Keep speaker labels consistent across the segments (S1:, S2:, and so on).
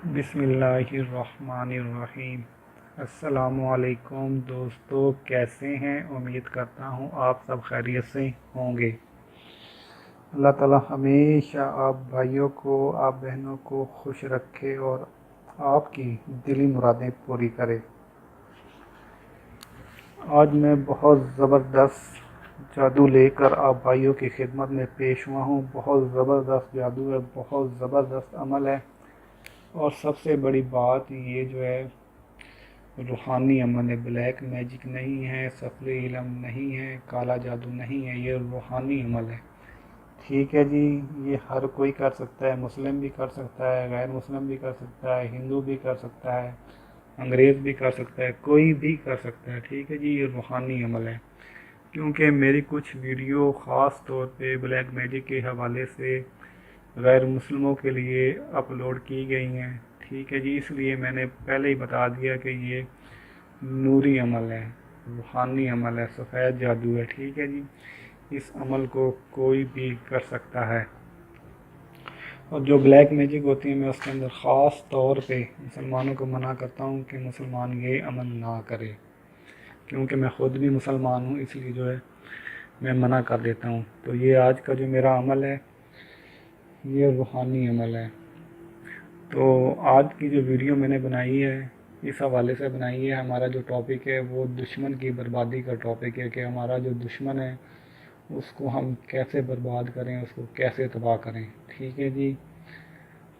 S1: بسم اللہ الرحمن الرحیم۔ السلام علیکم دوستو، کیسے ہیں؟ امید کرتا ہوں آپ سب خیریت سے ہوں گے۔ اللہ تعالی ہمیشہ آپ بھائیوں کو، آپ بہنوں کو خوش رکھے اور آپ کی دلی مرادیں پوری کرے۔ آج میں بہت زبردست جادو لے کر آپ بھائیوں کی خدمت میں پیش ہوا ہوں۔ بہت زبردست جادو ہے، بہت زبردست عمل ہے، اور سب سے بڑی بات یہ جو ہے روحانی عمل ہے، بلیک میجک نہیں ہے، سفر علم نہیں ہے، کالا جادو نہیں ہے، یہ روحانی عمل ہے۔ ٹھیک ہے جی، یہ ہر کوئی کر سکتا ہے، مسلم بھی کر سکتا ہے، غیر مسلم بھی کر سکتا ہے، ہندو بھی کر سکتا ہے، انگریز بھی کر سکتا ہے، کوئی بھی کر سکتا ہے۔ ٹھیک ہے جی، یہ روحانی عمل ہے۔ کیونکہ میری کچھ ویڈیو خاص طور پہ بلیک میجک کے حوالے سے غیر مسلموں کے لیے اپلوڈ کی گئی ہیں۔ ٹھیک ہے جی، اس لیے میں نے پہلے ہی بتا دیا کہ یہ نوری عمل ہے، روحانی عمل ہے، سفید جادو ہے۔ ٹھیک ہے جی، اس عمل کو کوئی بھی کر سکتا ہے۔ اور جو بلیک میجک ہوتی ہے، میں اس کے اندر خاص طور پہ مسلمانوں کو منع کرتا ہوں کہ مسلمان یہ عمل نہ کرے، کیونکہ میں خود بھی مسلمان ہوں، اس لیے جو ہے میں منع کر دیتا ہوں۔ تو یہ آج کا جو میرا عمل ہے یہ روحانی عمل ہے۔ تو آج کی جو ویڈیو میں نے بنائی ہے اس حوالے سے بنائی ہے، ہمارا جو ٹاپک ہے وہ دشمن کی بربادی کا ٹاپک ہے، کہ ہمارا جو دشمن ہے اس کو ہم کیسے برباد کریں، اس کو کیسے تباہ کریں۔ ٹھیک ہے جی،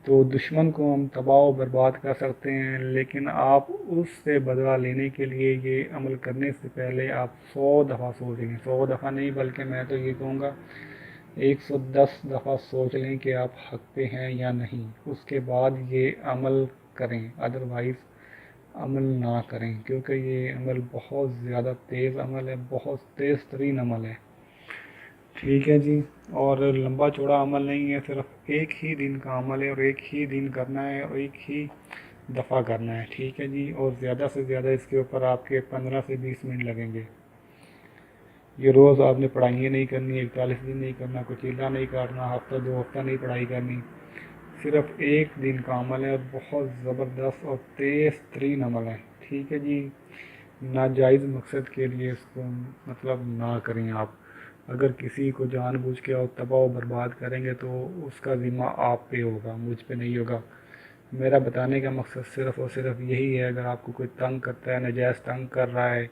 S1: تو دشمن کو ہم تباہ و برباد کر سکتے ہیں، لیکن آپ اس سے بدلہ لینے کے لیے یہ عمل کرنے سے پہلے آپ 100 دفعہ سوچ لیں، 100 دفعہ نہیں بلکہ میں تو یہ کہوں گا 110 دفعہ سوچ لیں کہ آپ حق پہ ہیں یا نہیں، اس کے بعد یہ عمل کریں، ادروائز عمل نہ کریں، کیونکہ یہ عمل بہت زیادہ تیز عمل ہے، بہت تیز ترین عمل ہے۔ ٹھیک ہے جی، اور لمبا چوڑا عمل نہیں ہے، صرف ایک ہی دن کا عمل ہے، اور ایک ہی دن کرنا ہے، اور ایک ہی دفعہ کرنا ہے۔ ٹھیک ہے جی، اور زیادہ سے زیادہ اس کے اوپر آپ کے 15 سے 20 منٹ لگیں گے۔ یہ روز آپ نے پڑھائیاں نہیں کرنی، 41 دن نہیں کرنا، کوئی چیلا نہیں کاٹنا، ہفتہ 2 ہفتہ نہیں پڑھائی کرنی، صرف ایک دن کا عمل ہے، اور بہت زبردست اور تیز ترین عمل ہے۔ ٹھیک ہے جی، ناجائز مقصد کے لیے اس کو نہ کریں آپ۔ اگر کسی کو جان بوجھ کے اور تباہ و برباد کریں گے تو اس کا ذمہ آپ پہ ہوگا، مجھ پہ نہیں ہوگا۔ میرا بتانے کا مقصد صرف اور صرف یہی ہے، اگر آپ کو کوئی تنگ کرتا ہے، ناجائز تنگ کر رہا ہے،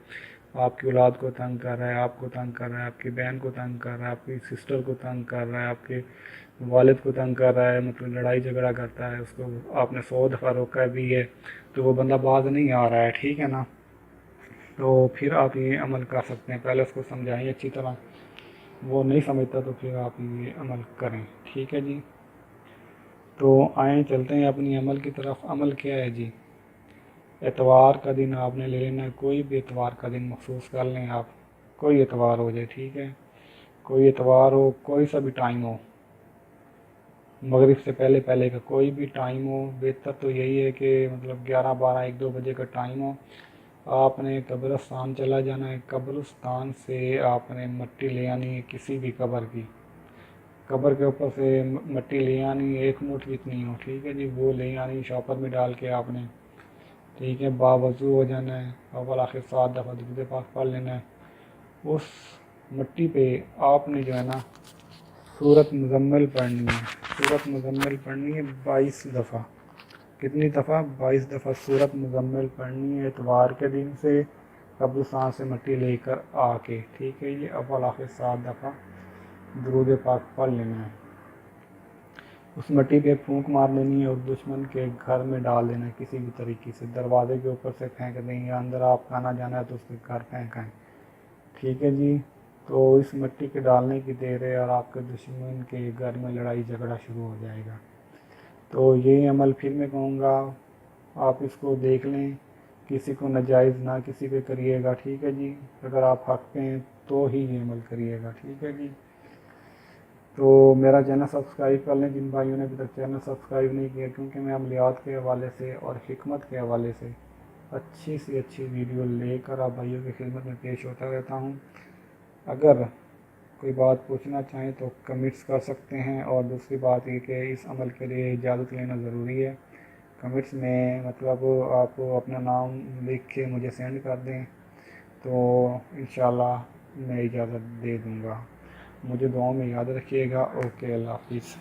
S1: آپ کی اولاد کو تنگ کر رہا ہے، آپ کو تنگ کر رہا ہے، آپ کی بہن کو تنگ کر رہا ہے، آپ کی سسٹر کو تنگ کر رہا ہے، آپ کے والد کو تنگ کر رہا ہے، لڑائی جھگڑا کرتا ہے، اس کو آپ نے 100 دفعہ روکا بھی ہے تو وہ بندہ باز نہیں آ رہا ہے، ٹھیک ہے نا، تو پھر آپ یہ عمل کر سکتے ہیں۔ پہلے اس کو سمجھائیں اچھی طرح، وہ نہیں سمجھتا تو پھر آپ یہ عمل کریں۔ ٹھیک ہے جی، تو آئیں چلتے ہیں اپنی عمل کی طرف۔ عمل کیا ہے جی؟ اتوار کا دن آپ نے لے لینا ہے، کوئی بھی اتوار کا دن مخصوص کر لیں آپ، کوئی اتوار ہو جائے، ٹھیک ہے، کوئی اتوار ہو، کوئی سا بھی ٹائم ہو، مغرب سے پہلے پہلے کا کوئی بھی ٹائم ہو، بہتر تو یہی ہے کہ 11 12 1 2 بجے کا ٹائم ہو۔ آپ نے قبرستان چلا جانا ہے، قبرستان سے آپ نے مٹی لے آنی ہے، کسی بھی قبر کی، قبر کے اوپر سے مٹی لے آنی، 1 مٹھ جتنی ہو، ٹھیک ہے جی، وہ لے آنی شاپر میں ڈال کے آپ نے، ٹھیک ہے، باوضو ہو جانا ہے، اول آخر 7 دفعہ درود پاک پڑھ لینا ہے۔ اس مٹی پہ آپ نے جو ہے نا سورۃ مزمل پڑھنی ہے، سورۃ مزمل پڑھنی ہے 22 دفعہ۔ کتنی دفعہ؟ 22 دفعہ سورۃ مزمل پڑھنی ہے اتوار کے دن سے قبرستان سے مٹی لے کر آ کے، ٹھیک ہے، یہ اول آخر 7 دفعہ درود پاک پڑھ لینا ہے۔ اس مٹی پہ پھونک مار لینی ہے اور دشمن کے گھر میں ڈال دینا ہے، کسی بھی طریقے سے، دروازے کے اوپر سے پھینک دیں، یا اندر آپ آنا جانا ہے تو اس کے گھر پھینکائیں، ٹھیک ہے جی۔ تو اس مٹی کے ڈالنے کی دیر ہے اور آپ کے دشمن کے گھر میں لڑائی جھگڑا شروع ہو جائے گا۔ تو یہ عمل پھر میں کہوں گا، آپ اس کو دیکھ لیں، کسی کو ناجائز نہ کسی پہ کریے گا، ٹھیک ہے جی، اگر آپ حق پہ ہیں تو ہی یہ عمل کریے گا، ٹھیک ہے جی۔ تو میرا چینل سبسکرائب کر لیں جن بھائیوں نے ابھی تک چینل سبسکرائب نہیں کیا، کیونکہ میں عملیات کے حوالے سے اور حکمت کے حوالے سے اچھی سی اچھی ویڈیو لے کر آپ بھائیوں کی خدمت میں پیش ہوتا رہتا ہوں۔ اگر کوئی بات پوچھنا چاہیں تو کمنٹس کر سکتے ہیں، اور دوسری بات یہ کہ اس عمل کے لیے اجازت لینا ضروری ہے، کمنٹس میں مطلب آپ اپنا نام لکھ کے مجھے سینڈ کر دیں تو انشاءاللہ میں اجازت دے دوں گا. مجھے دعاؤں میں یاد رکھیے گا. اوکے، اللہ حافظ.